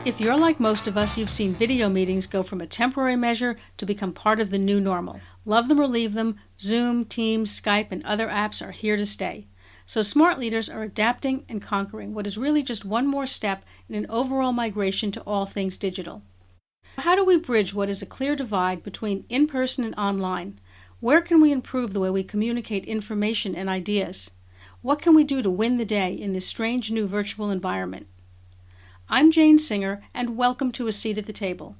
If you're like most of us, you've seen video meetings go from a temporary measure to become part of the new normal. Love them or leave them, Zoom, Teams, Skype, and other apps are here to stay. So smart leaders are adapting and conquering what is really just one more step in an overall migration to all things digital. How do we bridge what is a clear divide between in-person and online? Where can we improve the way we communicate information and ideas? What can we do to win the day in this strange new virtual environment? I'm Jane Singer, and welcome to A Seat at the Table.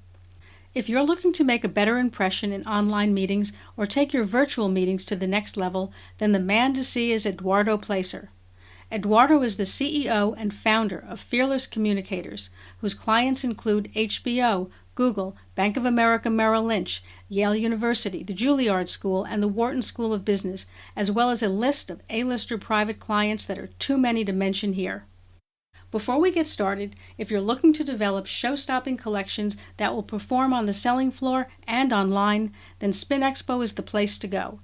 If you're looking to make a better impression in online meetings or take your virtual meetings to the next level, then the man to see is Eduardo Placer. Eduardo is the CEO and founder of Fearless Communicators, whose clients include HBO, Google, Bank of America Merrill Lynch, Yale University, the Juilliard School, and the Wharton School of Business, as well as a list of A-lister private clients that are too many to mention here. Before we get started, if you're looking to develop show-stopping collections that will perform on the selling floor and online, then Spin Expo is the place to go.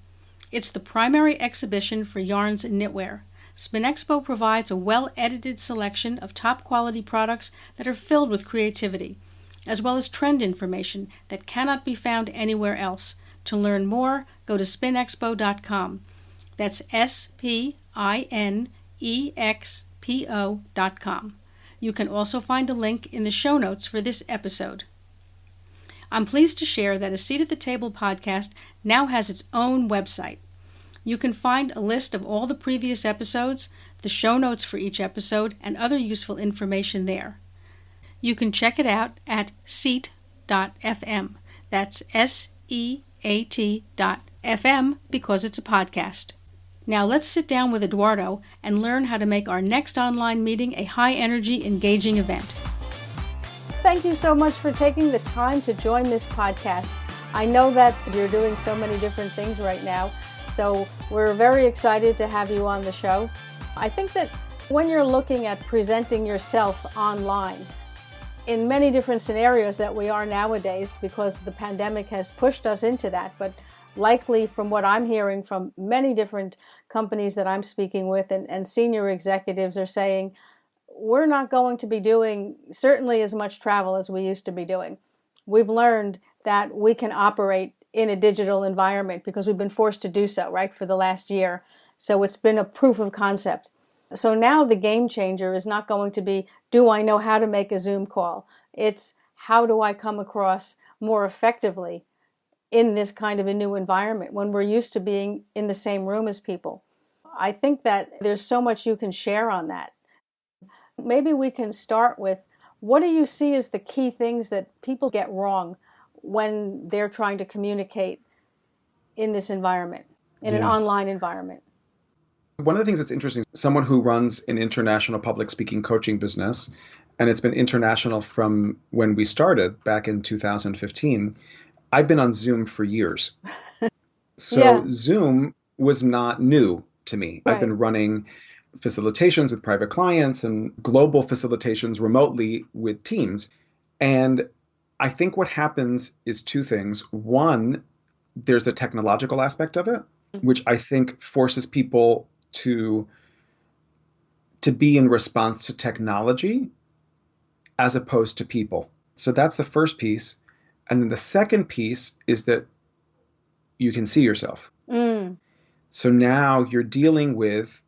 It's the primary exhibition for yarns and knitwear. Spin Expo provides a well-edited selection of top-quality products that are filled with creativity, as well as trend information that cannot be found anywhere else. To learn more, go to spinexpo.com. That's spinexpo.com. You can also find a link in the show notes for this episode. I'm pleased to share that A Seat at the Table podcast now has its own website. You can find a list of all the previous episodes, the show notes for each episode, and other useful information there. You can check it out at seat.fm. That's SEAT.fm because it's a podcast. Now let's sit down with Eduardo and learn how to make our next online meeting a high-energy, engaging event. Thank you so much for taking the time to join this podcast. I know that you're doing so many different things right now, so we're very excited to have you on the show. I think that when you're looking at presenting yourself online, in many different scenarios that we are nowadays, because the pandemic has pushed us into that, but likely from what I'm hearing from many different companies that I'm speaking with and senior executives are saying, we're not going to be doing certainly as much travel as we used to be doing. We've learned that we can operate in a digital environment because we've been forced to do so, right, for the last year. So it's been a proof of concept. So now the game changer is not going to be, do I know how to make a Zoom call? It's how do I come across more effectively in this kind of a new environment when we're used to being in the same room as people. I think that there's so much you can share on that. Maybe we can start with, what do you see as the key things that people get wrong when they're trying to communicate in this environment, in an online environment? One of the things that's interesting, someone who runs an international public speaking coaching business, and it's been international from when we started back in 2015, I've been on Zoom for years. So Zoom was not new to me. Right. I've been running facilitations with private clients and global facilitations remotely with teams. And I think what happens is two things. One, there's a technological aspect of it, which I think forces people to be in response to technology as opposed to people. So that's the first piece. And then the second piece is that you can see yourself. So now you're dealing with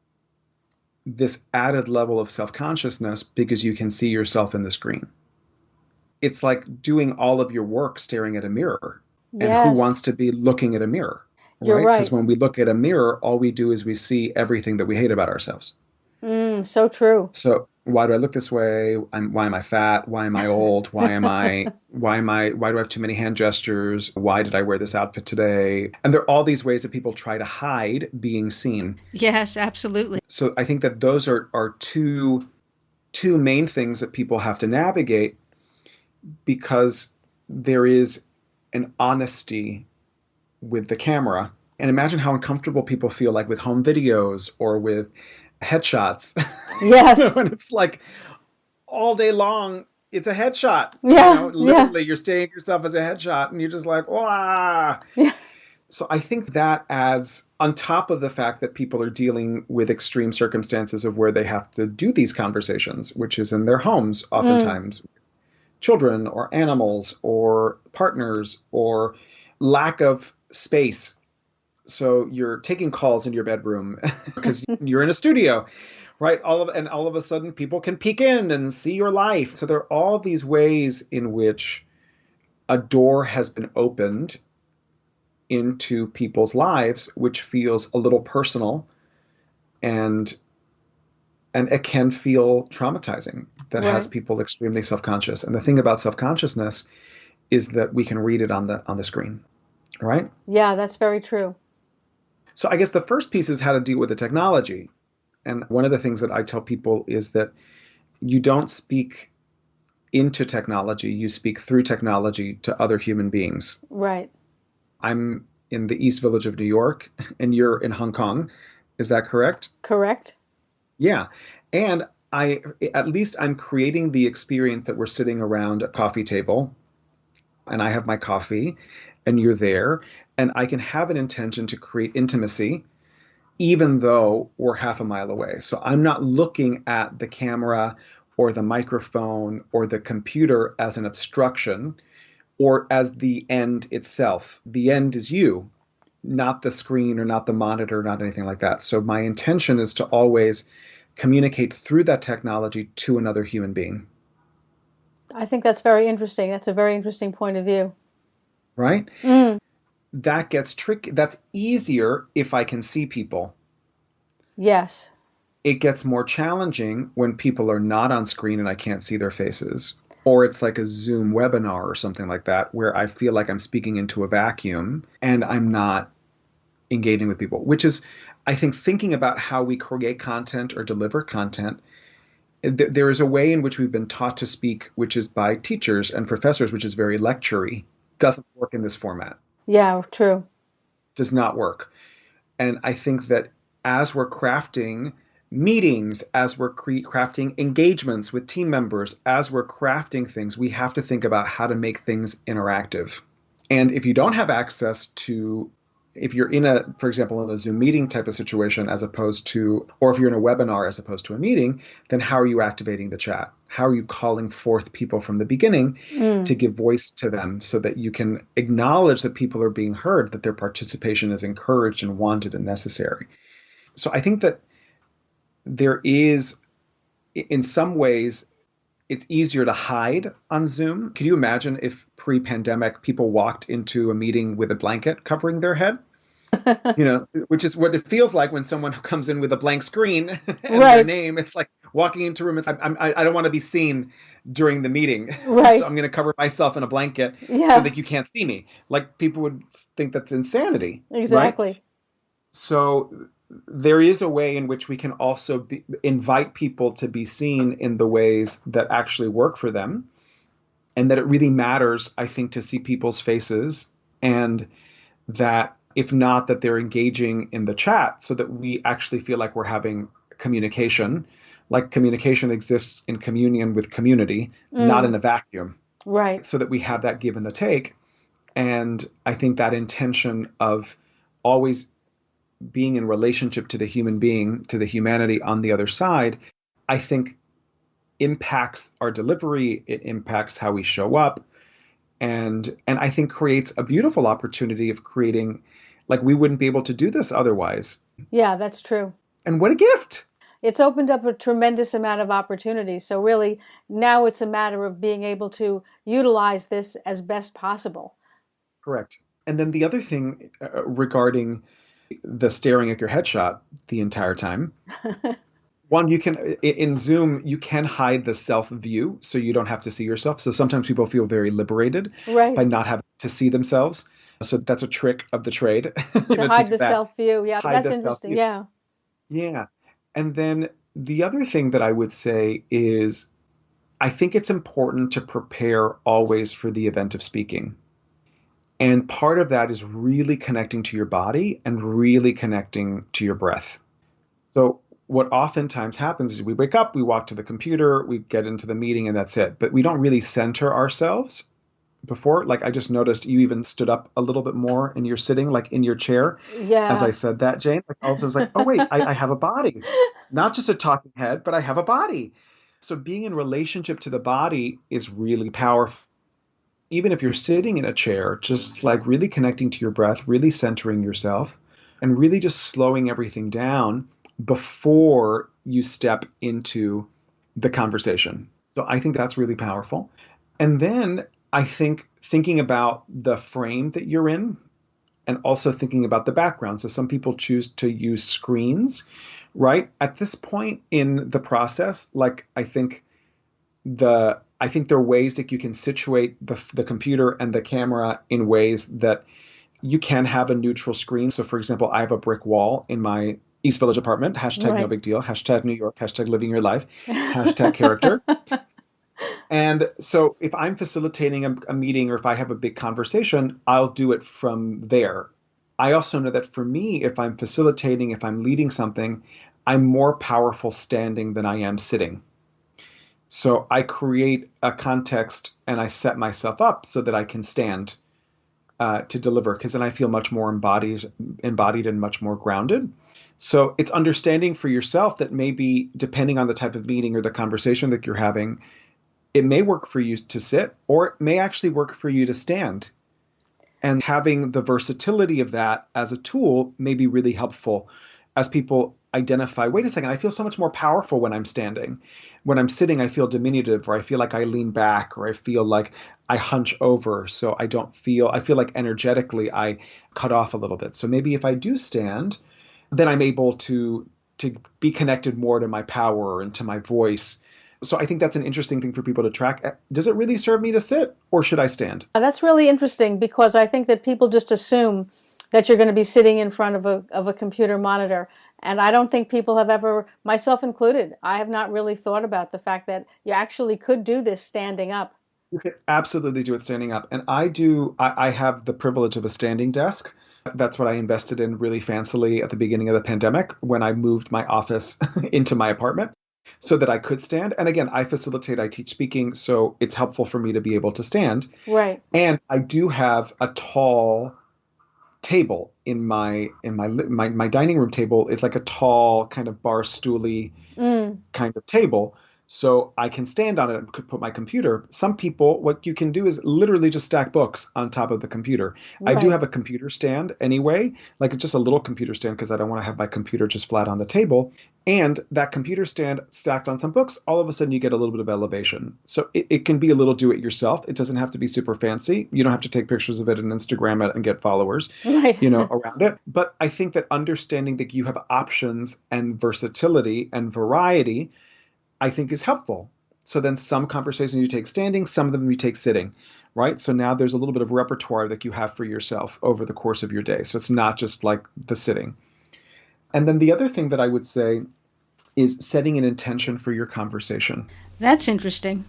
this added level of self-consciousness because you can see yourself in the screen. It's like doing all of your work staring at a mirror. Yes. And who wants to be looking at a mirror? You're right. Because when we look at a mirror, all we do is we see everything that we hate about ourselves. So true. So why do I look this way? Why am I fat? Why am I old? Why do I have too many hand gestures? Why did I wear this outfit today? And there are all these ways that people try to hide being seen. Yes, absolutely. So I think that those are two main things that people have to navigate, because there is an honesty with the camera. And imagine how uncomfortable people feel like with home videos or with headshots. Yes. And it's like all day long, it's a headshot. Yeah. Literally, you're staring at yourself as a headshot and you're just like, wow. Yeah. So I think that adds, on top of the fact that people are dealing with extreme circumstances of where they have to do these conversations, which is in their homes oftentimes, children or animals or partners or lack of space. So you're taking calls in your bedroom because you're in a studio, right? All of a sudden people can peek in and see your life. So there are all these ways in which a door has been opened into people's lives, which feels a little personal, and it can feel traumatizing. That has people extremely self-conscious. And the thing about self-consciousness is that we can read it on the screen, right? Yeah, that's very true. So I guess the first piece is how to deal with the technology. And one of the things that I tell people is that you don't speak into technology, you speak through technology to other human beings. Right. I'm in the East Village of New York, and you're in Hong Kong. Is that correct? Correct. Yeah. And at least I'm creating the experience that we're sitting around a coffee table, and I have my coffee, and you're there, and I can have an intention to create intimacy, even though we're half a mile away. So I'm not looking at the camera or the microphone or the computer as an obstruction or as the end itself. The end is you, not the screen or not the monitor, not anything like that. So my intention is to always communicate through that technology to another human being. I think that's very interesting. That's a very interesting point of view. Right? That gets tricky. That's easier if I can see people. Yes. It gets more challenging when people are not on screen and I can't see their faces. Or it's like a Zoom webinar or something like that, where I feel like I'm speaking into a vacuum and I'm not engaging with people, which is, I think, thinking about how we create content or deliver content. There is a way in which we've been taught to speak, which is by teachers and professors, which is very lecture-y. Doesn't work in this format. Yeah, true. Does not work. And I think that as we're crafting meetings, as we're crafting engagements with team members, as we're crafting things, we have to think about how to make things interactive. And if you don't have access to, if you're for example, in a Zoom meeting type of situation, as opposed to, or if you're in a webinar as opposed to a meeting, then how are you activating the chat? How are you calling forth people from the beginning to give voice to them so that you can acknowledge that people are being heard, that their participation is encouraged and wanted and necessary? So I think that there is, in some ways, it's easier to hide on Zoom. Can you imagine if pre-pandemic people walked into a meeting with a blanket covering their head? Which is what it feels like when someone comes in with a blank screen and their name. It's like walking into a room. I don't want to be seen during the meeting. Right. So I'm going to cover myself in a blanket so that you can't see me. Like, people would think that's insanity. Exactly. Right? So there is a way in which we can also invite people to be seen in the ways that actually work for them, and that it really matters, I think, to see people's faces, and that if not, that they're engaging in the chat so that we actually feel like we're having communication, like communication exists in communion with community, not in a vacuum. Right. So that we have that give and the take. And I think that intention of always being in relationship to the human being, to the humanity on the other side, I think impacts our delivery. It impacts how we show up, and I think creates a beautiful opportunity of creating, like, we wouldn't be able to do this otherwise. Yeah, that's true. And what a gift. It's opened up a tremendous amount of opportunities. So really, now it's a matter of being able to utilize this as best possible. Correct. And then the other thing regarding the staring at your headshot the entire time. One, you can, in Zoom, you can hide the self view so you don't have to see yourself. So sometimes people feel very liberated by not having to see themselves. So that's a trick of the trade. To hide the self view. Yeah, that's interesting. Yeah. Yeah. And then the other thing that I would say is, I think it's important to prepare always for the event of speaking. And part of that is really connecting to your body and really connecting to your breath. So what oftentimes happens is we wake up, we walk to the computer, we get into the meeting, and that's it. But we don't really center ourselves before. Like, I just noticed you even stood up a little bit more and you're sitting like in your chair. Yeah. As I said that, Jane, I was like, oh wait, I have a body. Not just a talking head, but I have a body. So being in relationship to the body is really powerful. Even if you're sitting in a chair, just like really connecting to your breath, really centering yourself, and really just slowing everything down before you step into the conversation. So I think that's really powerful. And then I think thinking about the frame that you're in and also thinking about the background. So some people choose to use screens, right? At this point in the process, like I think there are ways that you can situate the computer and the camera in ways that you can have a neutral screen. So for example, I have a brick wall in my East Village apartment, hashtag no Right. big deal, hashtag New York, hashtag living your life, hashtag character. And so if I'm facilitating a meeting or if I have a big conversation, I'll do it from there. I also know that for me, if I'm facilitating, if I'm leading something, I'm more powerful standing than I am sitting. So I create a context and I set myself up so that I can stand to deliver, because then I feel much more embodied and much more grounded. So it's understanding for yourself that maybe depending on the type of meeting or the conversation that you're having, it may work for you to sit, or it may actually work for you to stand. And having the versatility of that as a tool may be really helpful as people identify, wait a second, I feel so much more powerful when I'm standing. When I'm sitting, I feel diminutive, or I feel like I lean back, or I feel like I hunch over. So I feel like energetically I cut off a little bit. So maybe if I do stand, then I'm able to be connected more to my power and to my voice. So I think that's an interesting thing for people to track. Does it really serve me to sit, or should I stand? That's really interesting, because I think that people just assume that you're going to be sitting in front of a computer monitor. And I don't think people have ever, myself included, I have not really thought about the fact that you actually could do this standing up. You can absolutely do it standing up. And I have the privilege of a standing desk. That's what I invested in really fancily at the beginning of the pandemic when I moved my office into my apartment so that I could stand. And again, I teach speaking, so it's helpful for me to be able to stand. Right. And I do have a tall table in my dining room table is like a tall kind of bar stooly kind of table. So I can stand on it and could put my computer. Some people, what you can do is literally just stack books on top of the computer. I do Right. have a computer stand anyway, like it's just a little computer stand because I don't want to have my computer just flat on the table. And that computer stand stacked on some books, all of a sudden you get a little bit of elevation. So it can be a little do it yourself. It doesn't have to be super fancy. You don't have to take pictures of it and Instagram it and get followers, Right. around it. But I think that understanding that you have options and versatility and variety, I think is helpful. So then some conversations you take standing, some of them you take sitting, right? So now there's a little bit of repertoire that you have for yourself over the course of your day. So it's not just like the sitting. And then the other thing that I would say is setting an intention for your conversation. That's interesting.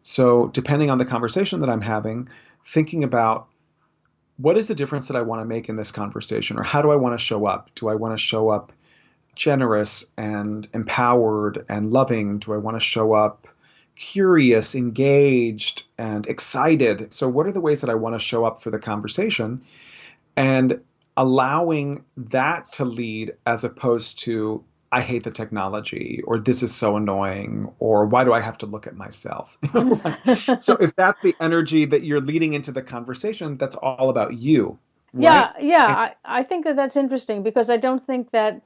So depending on the conversation that I'm having, thinking about what is the difference that I want to make in this conversation, or how do I want to show up? Do I want to show up generous and empowered and loving? Do I want to show up curious, engaged, and excited? So what are the ways that I want to show up for the conversation? And allowing that to lead as opposed to, I hate the technology, or this is so annoying, or why do I have to look at myself? So if that's the energy that you're leading into the conversation, that's all about you, right? I think that that's interesting, because I don't think that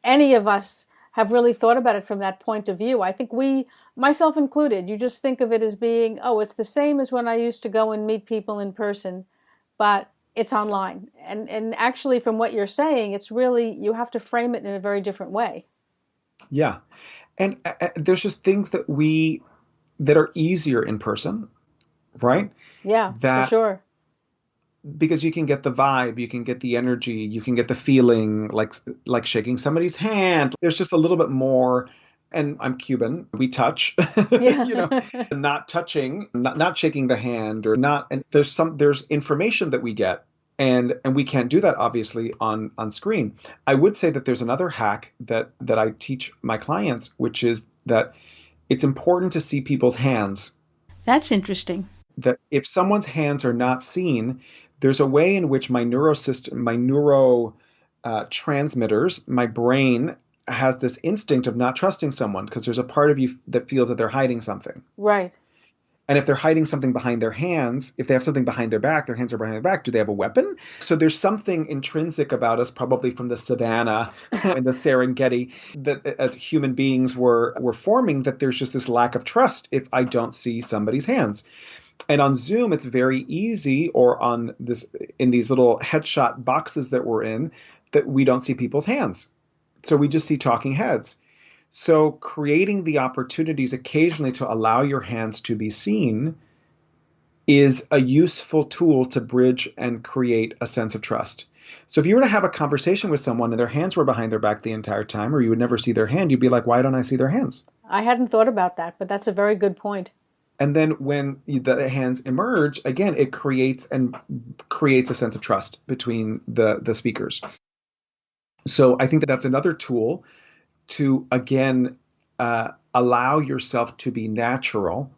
any of us have really thought about it from that point of view. I think we, myself included, you just think of it as being, oh, it's the same as when I used to go and meet people in person, but it's online. And actually, from what you're saying, it's really, you have to frame it in a very different way. Yeah. And there's just things that are easier in person, right? Yeah, for That sure. because you can get the vibe, you can get the energy, you can get the feeling, like shaking somebody's hand. There's just a little bit more. And I'm Cuban. We touch, Yeah. not touching, not shaking the hand, or not. And there's information that we get, and we can't do that obviously on screen. I would say that there's another hack that I teach my clients, which is that it's important to see people's hands. That's interesting. That if someone's hands are not seen, there's a way in which my neuro transmitters, my brain has this instinct of not trusting someone because there's a part of you that feels that they're hiding something. Right. And if they're hiding something behind their hands, if they have something behind their back, their hands are behind their back, do they have a weapon? So there's something intrinsic about us, probably from the savannah and the Serengeti, that as human beings were forming, that there's just this lack of trust if I don't see somebody's hands. And on Zoom, it's very easy, or in these little headshot boxes that we're in, that we don't see people's hands. So we just see talking heads. So creating the opportunities occasionally to allow your hands to be seen is a useful tool to bridge and create a sense of trust. So if you were to have a conversation with someone and their hands were behind their back the entire time, or you would never see their hand, you'd be like, why don't I see their hands? I hadn't thought about that, but that's a very good point. And then when the hands emerge, again, it creates a sense of trust between the speakers. So I think that that's another tool to, again, allow yourself to be natural,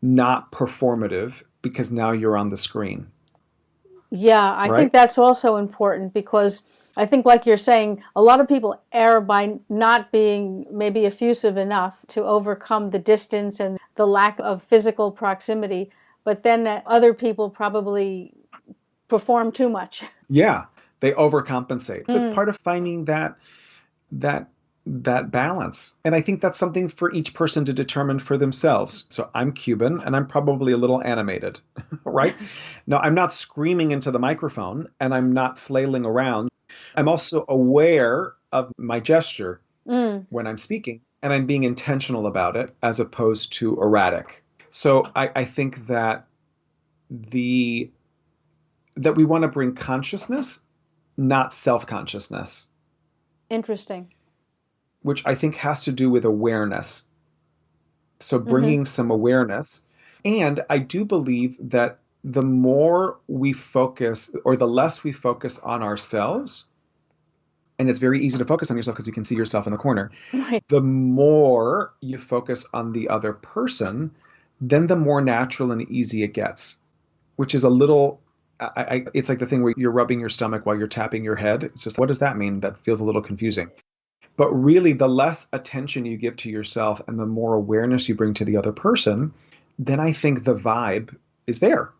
not performative, because now you're on the screen. Yeah, I think that's also important because I think, like you're saying, a lot of people err by not being maybe effusive enough to overcome the distance and the lack of physical proximity, but then other people probably perform too much. Yeah, they overcompensate. So it's part of finding that balance. And I think that's something for each person to determine for themselves. So I'm Cuban and I'm probably a little animated, right? No, I'm not screaming into the microphone and I'm not flailing around. I'm also aware of my gesture when I'm speaking, and I'm being intentional about it as opposed to erratic. So I think that we want to bring consciousness, not self-consciousness. Interesting. Which I think has to do with awareness. So bringing some awareness. And I do believe that the more we focus, or the less we focus on ourselves, and it's very easy to focus on yourself because you can see yourself in the corner. Right. The more you focus on the other person, then the more natural and easy it gets, which is a little, it's like the thing where you're rubbing your stomach while you're tapping your head. It's just, what does that mean? That feels a little confusing. But really, the less attention you give to yourself and the more awareness you bring to the other person, then I think the vibe is there.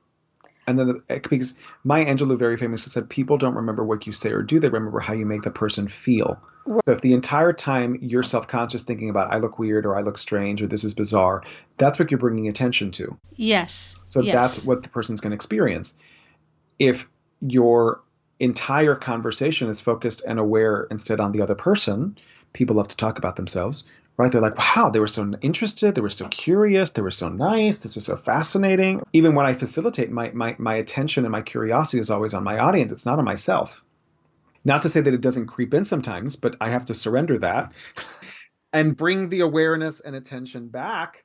And then because Maya Angelou very famously said, people don't remember what you say or do, they remember how you make the person feel. Right. So if the entire time you're self-conscious thinking about, I look weird or I look strange or this is bizarre, that's what you're bringing attention to. Yes. So that's what the person's going to experience. If your entire conversation is focused and aware instead on the other person, people love to talk about themselves, right? They're like, wow, they were so interested. They were so curious. They were so nice. This was so fascinating. Even when I facilitate, my attention and my curiosity is always on my audience. It's not on myself. Not to say that it doesn't creep in sometimes, but I have to surrender that and bring the awareness and attention back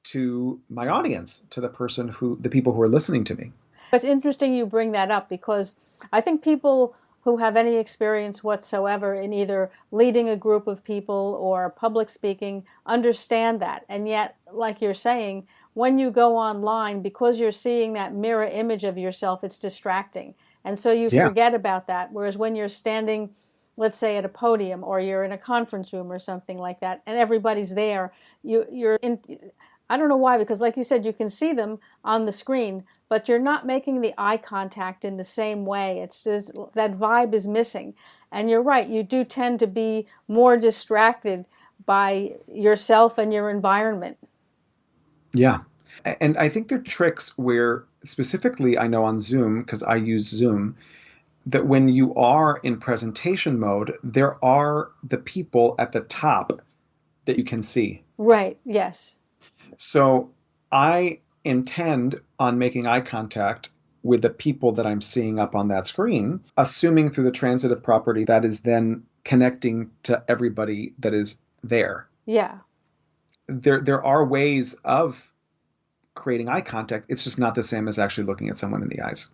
to my audience, to the people who are listening to me. It's interesting you bring that up because I think people who have any experience whatsoever in either leading a group of people or public speaking understand that. And yet, like you're saying, when you go online, because you're seeing that mirror image of yourself, it's distracting. And so you forget about that. Whereas when you're standing, let's say at a podium or you're in a conference room or something like that, and everybody's there, you're in, I don't know why, because like you said, you can see them on the screen, but you're not making the eye contact in the same way. It's just that vibe is missing. And you're right, you do tend to be more distracted by yourself and your environment. Yeah. And I think there are tricks where, specifically, I know on Zoom, because I use Zoom, that when you are in presentation mode, there are the people at the top that you can see. Right, yes. So I intend on making eye contact with the people that I'm seeing up on that screen, assuming through the transitive property that is then connecting to everybody that is there. Yeah. There are ways of creating eye contact. It's just not the same as actually looking at someone in the eyes.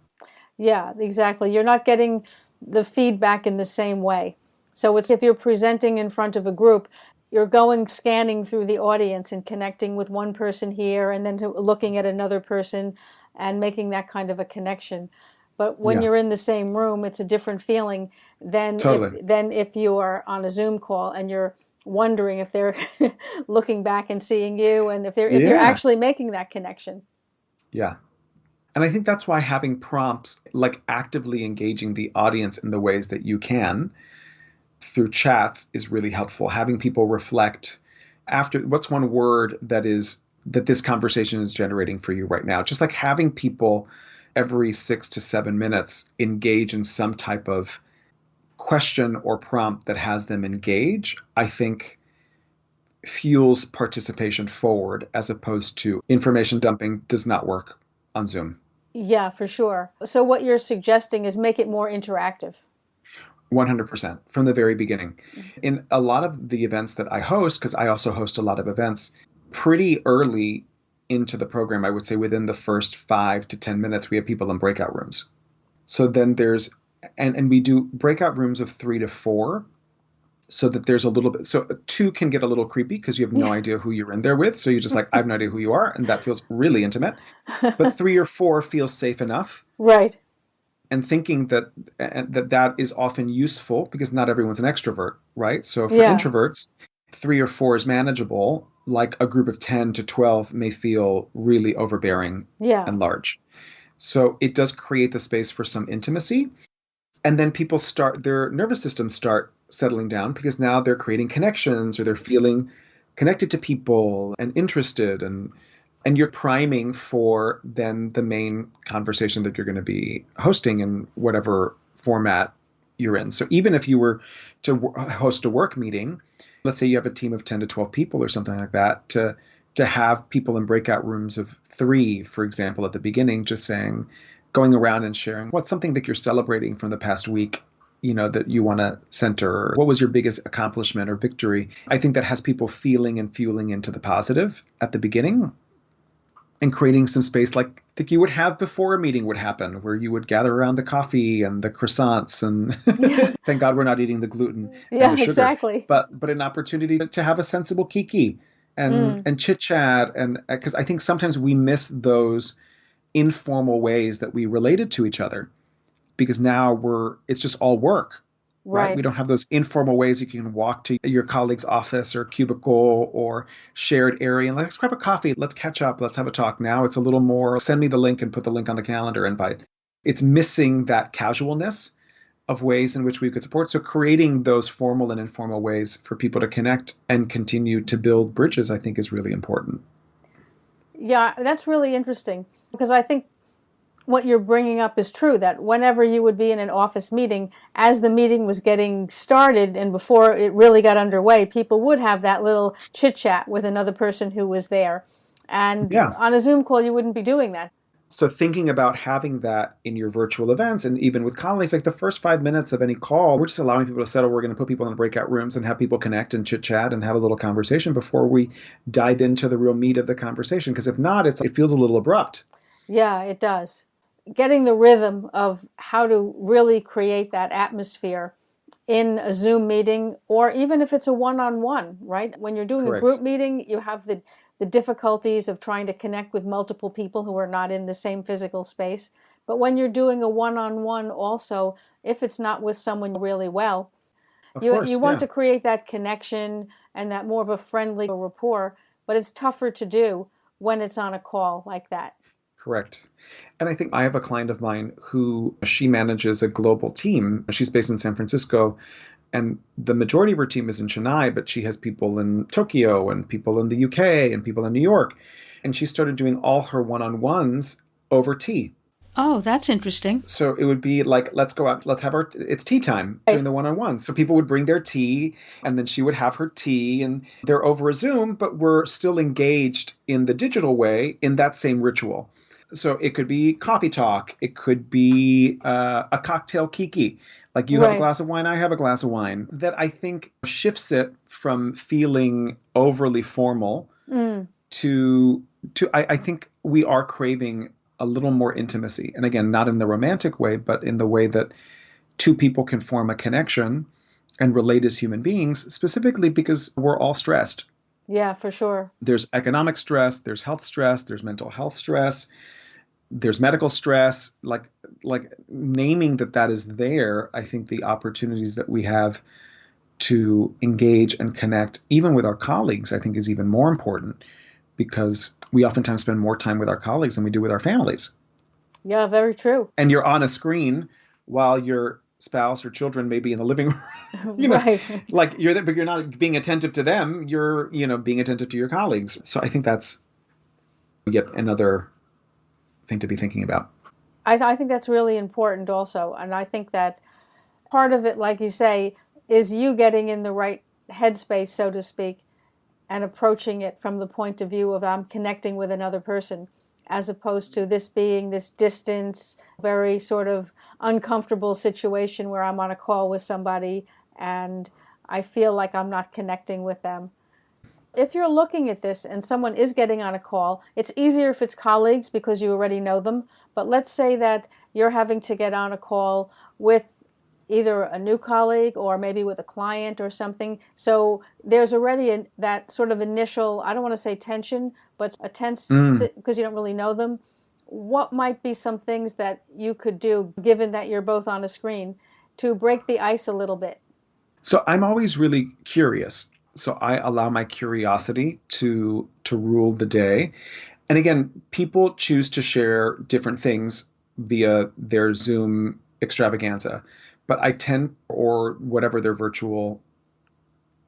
Yeah, exactly. You're not getting the feedback in the same way. So it's if you're presenting in front of a group, you're scanning through the audience and connecting with one person here and then looking at another person and making that kind of a connection. But when you're in the same room, it's a different feeling. Totally. than if you are on a Zoom call and you're wondering if they're looking back and seeing you, and if you're Yeah. actually making that connection. Yeah. And I think that's why having prompts, like actively engaging the audience in the ways that you can through chats, is really helpful. Having people reflect after, what's one word that this conversation is generating for you right now? Just like having people every 6 to 7 minutes engage in some type of question or prompt that has them engage, I think fuels participation forward, as opposed to information dumping does not work on Zoom. Yeah, for sure. So what you're suggesting is make it more interactive. 100% from the very beginning. In a lot of the events that I host, because I also host a lot of events, pretty early into the program, I would say within the first 5 to 10 minutes, we have people in breakout rooms. So then and we do breakout rooms of 3 to 4, so that there's a little bit, so 2 can get a little creepy because you have no idea who you're in there with. So you're just like, I have no idea who you are. And that feels really intimate. But 3 or 4 feels safe enough. Right. And thinking that is often useful because not everyone's an extrovert, right? So for introverts, 3 or 4 is manageable. Like a group of 10 to 12 may feel really overbearing and large. So it does create the space for some intimacy. And then their nervous systems start settling down because now they're creating connections, or they're feeling connected to people and interested, and you're priming for then the main conversation that you're going to be hosting in whatever format you're in. So even if you were to host a work meeting, let's say you have a team of 10 to 12 people or something like that, to have people in breakout rooms of 3, for example, at the beginning, just going around and sharing what's something that you're celebrating from the past week, that you want to center. What was your biggest accomplishment or victory? I think that has people feeling and fueling into the positive at the beginning, and creating some space like you would have before a meeting would happen, where you would gather around the coffee and the croissants, and thank God we're not eating the gluten and the sugar. Exactly. But an opportunity to have a sensible kiki and chit chat, and because I think sometimes we miss those informal ways that we related to each other, because now it's just all work. Right. We don't have those informal ways you can walk to your colleague's office or cubicle or shared area and let's grab a coffee, let's catch up, let's have a talk. Now it's a little more, send me the link and put the link on the calendar invite. It's missing that casualness of ways in which we could support. So creating those formal and informal ways for people to connect and continue to build bridges, I think, is really important. Yeah, that's really interesting, because I think what you're bringing up is true, that whenever you would be in an office meeting, as the meeting was getting started and before it really got underway, people would have that little chit chat with another person who was there. And on a Zoom call, you wouldn't be doing that. So thinking about having that in your virtual events, and even with colleagues, like the first 5 minutes of any call, we're just allowing people to settle. We're going to put people in breakout rooms and have people connect and chit chat and have a little conversation before we dive into the real meat of the conversation. Because if not, it feels a little abrupt. Yeah, it does. Getting the rhythm of how to really create that atmosphere in a Zoom meeting, or even if it's a one-on-one, right? When you're doing a group meeting, you have the difficulties of trying to connect with multiple people who are not in the same physical space. But when you're doing a one-on-one also, if it's not with someone really well, you want to create that connection and that more of a friendly rapport, but it's tougher to do when it's on a call like that. Correct. And I think I have a client of mine who she manages a global team. She's based in San Francisco, and the majority of her team is in Chennai, but she has people in Tokyo and people in the UK and people in New York. And she started doing all her one-on-ones over tea. Oh, that's interesting. So it would be like, let's go out, let's have it's tea time, doing the one-on-ones. So people would bring their tea, and then she would have her tea, and they're over a Zoom, but we're still engaged in the digital way in that same ritual. So it could be coffee talk. It could be a cocktail kiki. Like you have a glass of wine, I have a glass of wine. That I think shifts it from feeling overly formal to I think we are craving a little more intimacy. And again, not in the romantic way, but in the way that two people can form a connection and relate as human beings, specifically because we're all stressed. Yeah, for sure. There's economic stress, there's health stress, there's mental health stress. there's medical stress, like naming that is there. I think the opportunities that we have to engage and connect, even with our colleagues, I think is even more important, because we oftentimes spend more time with our colleagues than we do with our families. Yeah, very true. And you're on a screen while your spouse or children may be in the living room, Right. like you're there, but you're not being attentive to them. You're, being attentive to your colleagues. So I think that's yet another thing to be thinking about. I think that's really important also. And I think that part of it, like you say, is you getting in the right headspace, so to speak, and approaching it from the point of view of I'm connecting with another person, as opposed to this being this distance, very sort of uncomfortable situation where I'm on a call with somebody and I feel like I'm not connecting with them. If you're looking at this and someone is getting on a call, it's easier if it's colleagues because you already know them. But let's say that you're having to get on a call with either a new colleague or maybe with a client or something. So there's already that sort of initial, I don't want to say tension, but a tense because you don't really know them. What might be some things that you could do, given that you're both on a screen, to break the ice a little bit? So I'm always really curious. So I allow my curiosity to rule the day. And again, people choose to share different things via their Zoom extravaganza. But I tend, or whatever their virtual,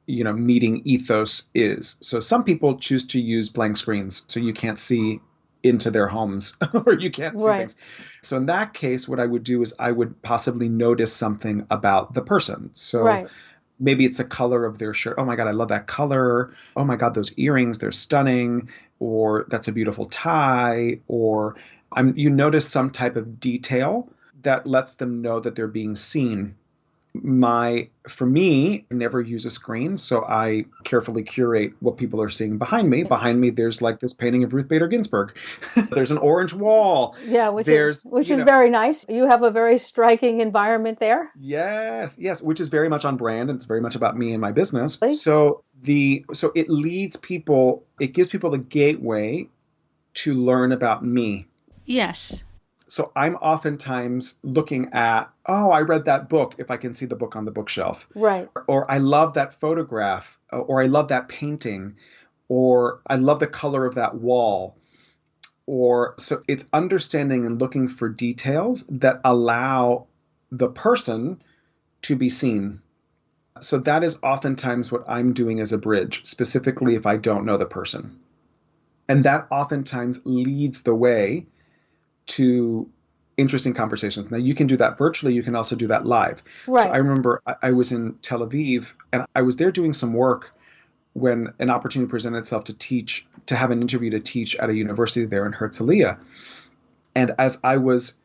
meeting ethos is. So some people choose to use blank screens, so you can't see into their homes or you can't see things. So in that case, what I would do is I would possibly notice something about the person. So maybe it's the color of their shirt. Oh my God, I love that color. Oh my God, those earrings, they're stunning. Or that's a beautiful tie. Or you notice some type of detail that lets them know that they're being seen. For me, I never use a screen, so I carefully curate what people are seeing behind me. Behind me, there's like this painting of Ruth Bader Ginsburg. There's an orange wall. Yeah, which is very nice. You have a very striking environment there. Yes, which is very much on brand, and it's very much about me and my business. So it leads people, it gives people a gateway to learn about me. Yes. So I'm oftentimes looking at, I read that book, if I can see the book on the bookshelf. Right. Or I love that photograph, or I love that painting, or I love the color of that wall. So it's understanding and looking for details that allow the person to be seen. So that is oftentimes what I'm doing as a bridge, specifically if I don't know the person. And that oftentimes leads the way to interesting conversations. Now, you can do that virtually. You can also do that live. Right. So I remember I was in Tel Aviv, and I was there doing some work when an opportunity presented itself to have an interview to teach at a university there in Herzliya. And as I was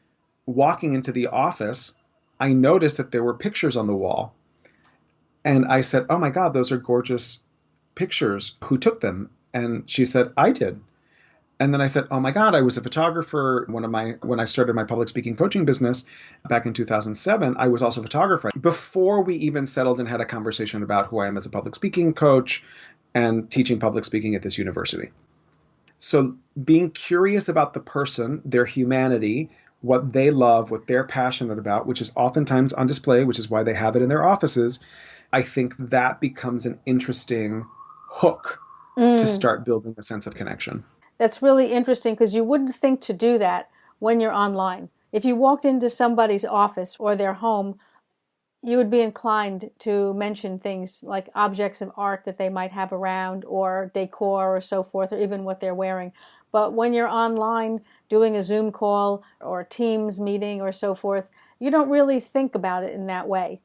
walking into the office, I noticed that there were pictures on the wall. And I said, oh my God, those are gorgeous pictures. Who took them? And she said, I did. And then I said, oh my God, I was a photographer. When I started my public speaking coaching business back in 2007, I was also a photographer. Before we even settled and had a conversation about who I am as a public speaking coach and teaching public speaking at this university. So being curious about the person, their humanity, what they love, what they're passionate about, which is oftentimes on display, which is why they have it in their offices, I think that becomes an interesting hook to start building a sense of connection. That's really interesting because you wouldn't think to do that when you're online. If you walked into somebody's office or their home, you would be inclined to mention things like objects of art that they might have around or decor or so forth, or even what they're wearing. But when you're online doing a Zoom call or a Teams meeting or so forth, you don't really think about it in that way.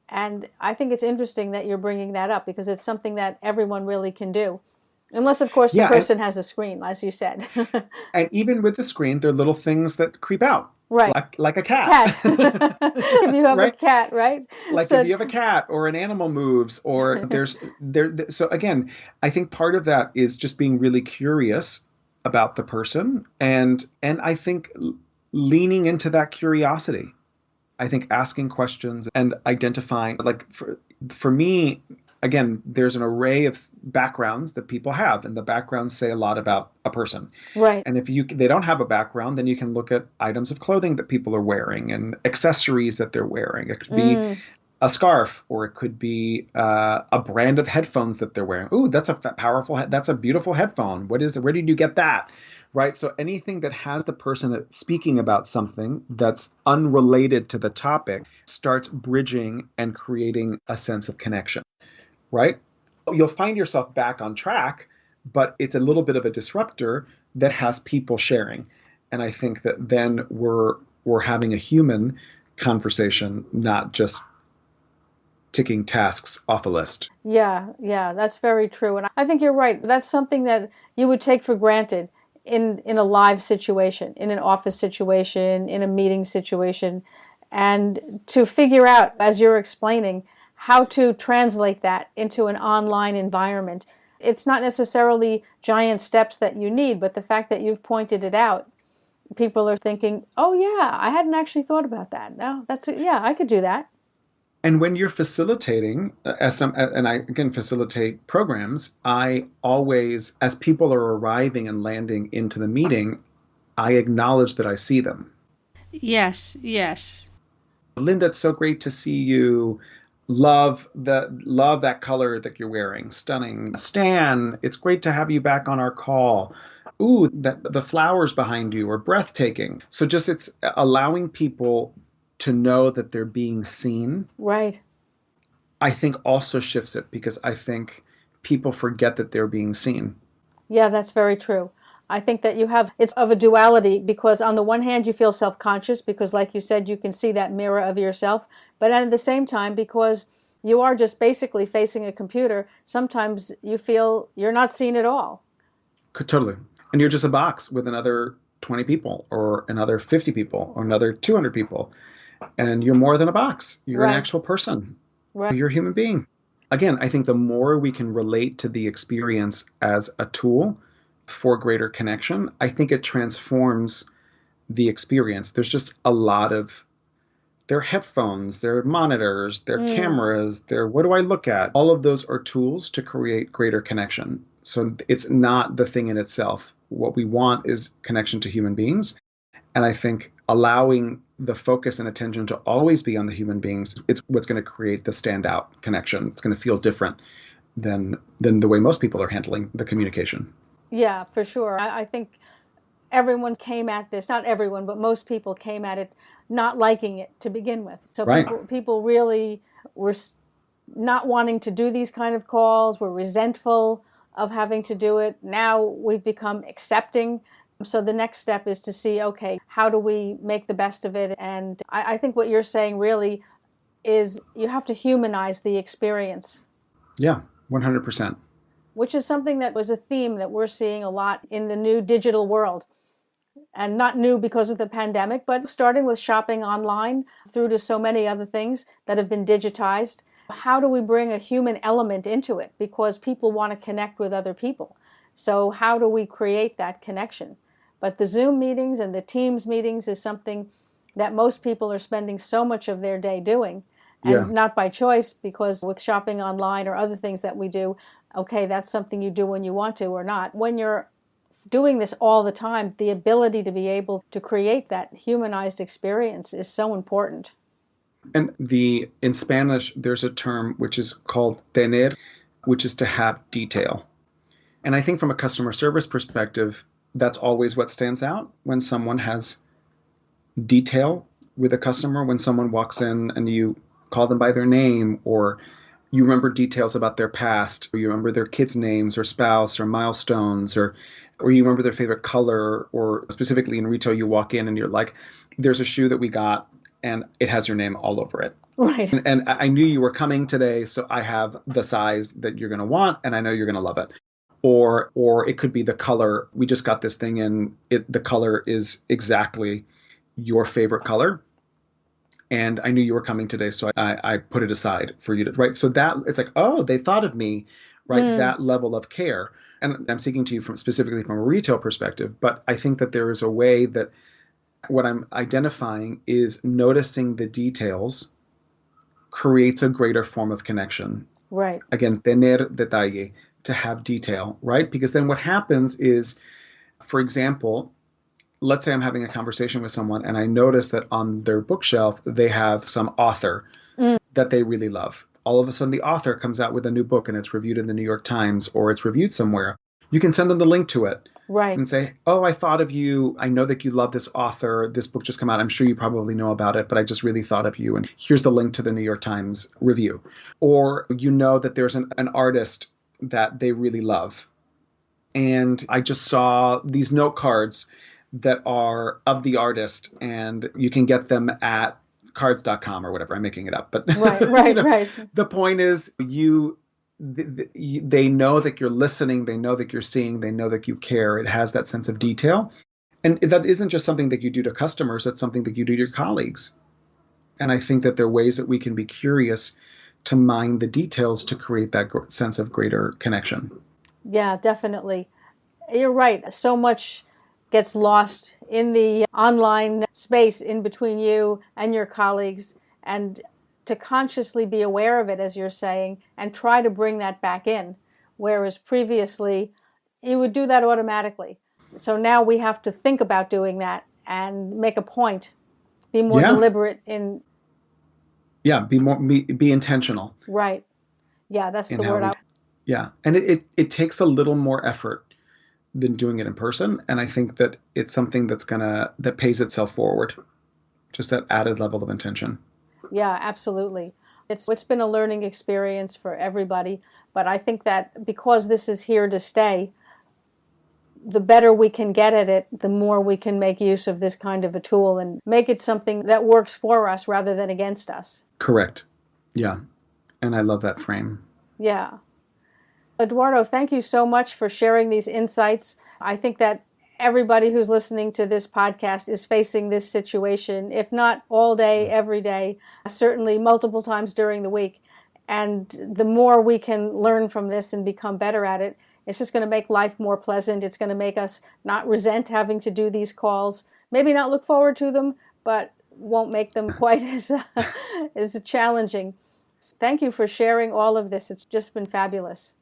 And I think it's interesting that you're bringing that up because it's something that everyone really can do. Unless, of course, the person has a screen, as you said. And even with the screen, there are little things that creep out. Right. Like a cat. If you have a cat, right? If you have a cat or an animal moves or So again, I think part of that is just being really curious about the person. And I think leaning into that curiosity. I think asking questions and identifying, like for me, again, there's an array of backgrounds that people have, and the backgrounds say a lot about a person. Right. And if they don't have a background, then you can look at items of clothing that people are wearing and accessories that they're wearing. It could be a scarf, or it could be a brand of headphones that they're wearing. Ooh, that's a that's a beautiful headphone. Where did you get that? Right. So anything that has the person speaking about something that's unrelated to the topic starts bridging and creating a sense of connection. Right. You'll find yourself back on track, but it's a little bit of a disruptor that has people sharing. And I think that then we're having a human conversation, not just ticking tasks off a list. Yeah, that's very true. And I think you're right. That's something that you would take for granted in a live situation, in an office situation, in a meeting situation, and to figure out, as you're explaining, how to translate that into an online environment. It's not necessarily giant steps that you need, but the fact that you've pointed it out, people are thinking, oh yeah, I hadn't actually thought about that. No, I could do that. And when you're facilitating, and I again facilitate programs, I always, as people are arriving and landing into the meeting, I acknowledge that I see them. Yes. Linda, it's so great to see you. Love that color that you're wearing. Stunning. Stan, it's great to have you back on our call. Ooh, the flowers behind you are breathtaking. So just it's allowing people to know that they're being seen. Right. I think also shifts it, because I think people forget that they're being seen. Yeah, that's very true. I think that it's of a duality, because on the one hand you feel self-conscious because, like you said, you can see that mirror of yourself, but at the same time, because you are just basically facing a computer, sometimes you feel you're not seen at all. Totally. And you're just a box with another 20 people or another 50 people or another 200 people. And you're more than a box. You're an actual person. Right. You're a human being. Again, I think the more we can relate to the experience as a tool for greater connection, I think it transforms the experience. There's just a lot of their headphones, their monitors, their cameras, their what do I look at? All of those are tools to create greater connection. So it's not the thing in itself. What we want is connection to human beings. And I think allowing the focus and attention to always be on the human beings, it's what's going to create the standout connection. It's going to feel different than the way most people are handling the communication. Yeah, for sure. I think everyone came at this, not everyone, but most people came at it not liking it to begin with. So right. people really were not wanting to do these kind of calls, were resentful of having to do it. Now we've become accepting. So the next step is to see, okay, how do we make the best of it? And I think what you're saying really is you have to humanize the experience. Yeah, 100%. Which is something that was a theme that we're seeing a lot in the new digital world. And not new because of the pandemic, but starting with shopping online through to so many other things that have been digitized. How do we bring a human element into it? Because people want to connect with other people. So how do we create that connection? But the Zoom meetings and the Teams meetings is something that most people are spending so much of their day doing. And not by choice, because with shopping online or other things that we do, okay, that's something you do when you want to or not. When you're doing this all the time, the ability to be able to create that humanized experience is so important. And in Spanish, there's a term which is called tener, which is to have detail. And I think from a customer service perspective, that's always what stands out when someone has detail with a customer, when someone walks in and you call them by their name, or you remember details about their past, or you remember their kids' names or spouse or milestones, or you remember their favorite color, or specifically in retail, you walk in and you're like, there's a shoe that we got and it has your name all over it. Right. And I knew you were coming today, so I have the size that you're going to want, and I know you're going to love it. Or it could be the color. We just got this thing in. The color is exactly your favorite color. And I knew you were coming today, so I put it aside for you to, right? So that it's like, oh, they thought of me, right? That level of care. And I'm speaking to you specifically from a retail perspective, but I think that there is a way that what I'm identifying is noticing the details creates a greater form of connection. Right. Again, tener detalle, to have detail, right? Because then what happens is, for example, let's say I'm having a conversation with someone and I notice that on their bookshelf, they have some author Mm. that they really love. All of a sudden, the author comes out with a new book and it's reviewed in the New York Times or it's reviewed somewhere. You can send them the link to it Right. and say, oh, I thought of you. I know that you love this author. This book just came out. I'm sure you probably know about it, but I just really thought of you. And here's the link to the New York Times review. Or you know that there's an artist that they really love. And I just saw these note cards that are of the artist, and you can get them at cards.com or whatever. I'm making it up. But Right. Right. the point is they know that you're listening. They know that you're seeing. They know that you care. It has that sense of detail. And that isn't just something that you do to customers. That's something that you do to your colleagues. And I think that there are ways that we can be curious to mine the details to create that sense of greater connection. Yeah, definitely. You're right. So much gets lost in the online space in between you and your colleagues, and to consciously be aware of it, as you're saying, and try to bring that back in, whereas previously you would do that automatically. So now we have to think about doing that and make a point, be more deliberate in. Yeah, be intentional. Right. Yeah, that's the word. Yeah, and it takes a little more effort than doing it in person, and I think that it's something that pays itself forward. Just that added level of intention. Yeah, absolutely. It's been a learning experience for everybody, but I think that because this is here to stay, the better we can get at it, the more we can make use of this kind of a tool and make it something that works for us rather than against us. Correct. Yeah. And I love that frame. Yeah. Eduardo, thank you so much for sharing these insights. I think that everybody who's listening to this podcast is facing this situation, if not all day, every day, certainly multiple times during the week. And the more we can learn from this and become better at it, it's just going to make life more pleasant. It's going to make us not resent having to do these calls, maybe not look forward to them, but won't make them quite as challenging. Thank you for sharing all of this. It's just been fabulous.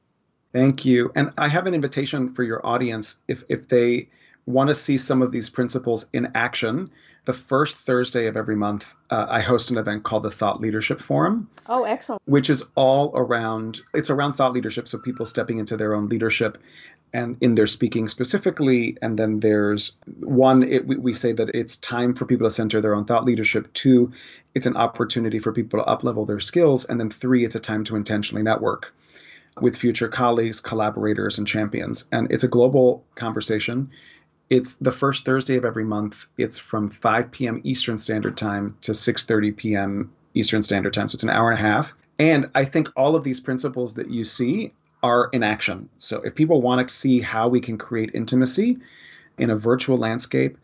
Thank you. And I have an invitation for your audience. If they want to see some of these principles in action, the first Thursday of every month, I host an event called the Thought Leadership Forum. Oh, excellent. Which is all around, it's around thought leadership. So people stepping into their own leadership and in their speaking specifically. And then there's one, we say that it's time for people to center their own thought leadership. 2, it's an opportunity for people to up-level their skills. And then 3, it's a time to intentionally network with future colleagues, collaborators, and champions. And it's a global conversation. It's the first Thursday of every month. It's from 5 p.m. Eastern Standard Time to 6:30 p.m. Eastern Standard Time. So it's an hour and a half. And I think all of these principles that you see are in action. So if people want to see how we can create intimacy in a virtual landscape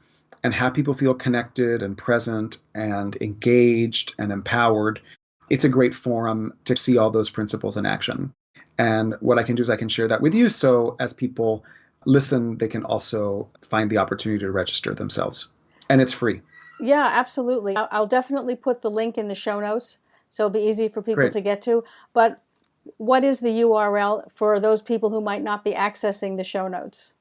and have people feel connected and present and engaged and empowered, it's a great forum to see all those principles in action. And what I can do is I can share that with you. So as people listen, they can also find the opportunity to register themselves. And it's free. Yeah, absolutely. I'll definitely put the link in the show notes so it'll be easy for people to get to. But what is the URL for those people who might not be accessing the show notes?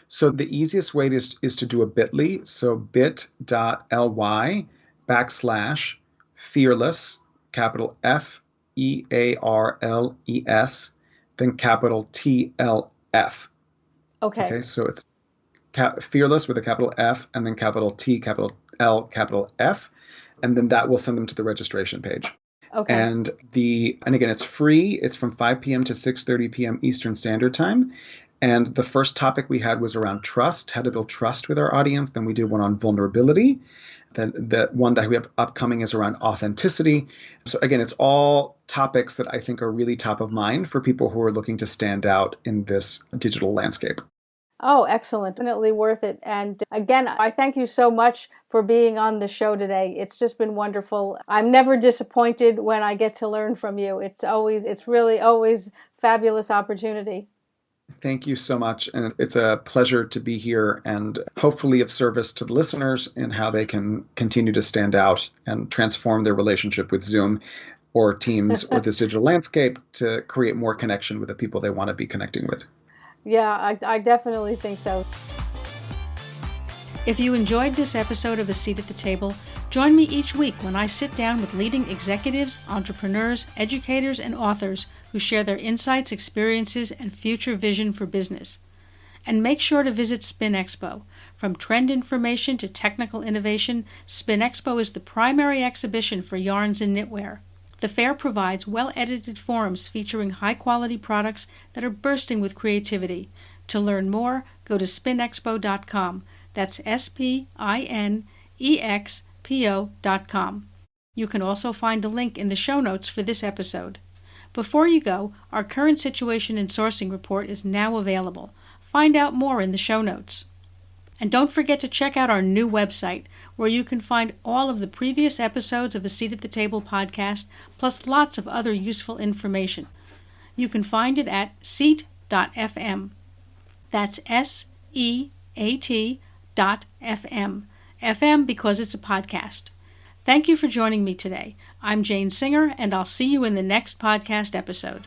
So the easiest way is to do a bit.ly. So bit.ly/fearless, capital FEARLES, then capital TLF. Okay, so it's fearless with a capital F and then capital T, capital L, capital F, and then that will send them to the registration page. Okay. And again, it's free. It's from 5 p.m. to 6:30 p.m. Eastern Standard Time. And the first topic we had was around trust, how to build trust with our audience. Then we did one on vulnerability. Then the one that we have upcoming is around authenticity. So again, it's all topics that I think are really top of mind for people who are looking to stand out in this digital landscape. Oh, excellent. Definitely worth it. And again, I thank you so much for being on the show today. It's just been wonderful. I'm never disappointed when I get to learn from you. It's really always fabulous opportunity. Thank you so much. And it's a pleasure to be here and hopefully of service to the listeners in how they can continue to stand out and transform their relationship with Zoom. or Teams or this digital landscape to create more connection with the people they want to be connecting with. Yeah, I definitely think so. If you enjoyed this episode of A Seat at the Table, join me each week when I sit down with leading executives, entrepreneurs, educators, and authors who share their insights, experiences, and future vision for business. And make sure to visit Spin Expo. From trend information to technical innovation, Spin Expo is the primary exhibition for yarns and knitwear. The fair provides well-edited forums featuring high-quality products that are bursting with creativity. To learn more, go to spinexpo.com. That's SPINEXPO.com. You can also find a link in the show notes for this episode. Before you go, our current situation and sourcing report is now available. Find out more in the show notes. And don't forget to check out our new website, where you can find all of the previous episodes of A Seat at the Table podcast, plus lots of other useful information. You can find it at seat.fm. That's SEAT.fm. FM because it's a podcast. Thank you for joining me today. I'm Jane Singer, and I'll see you in the next podcast episode.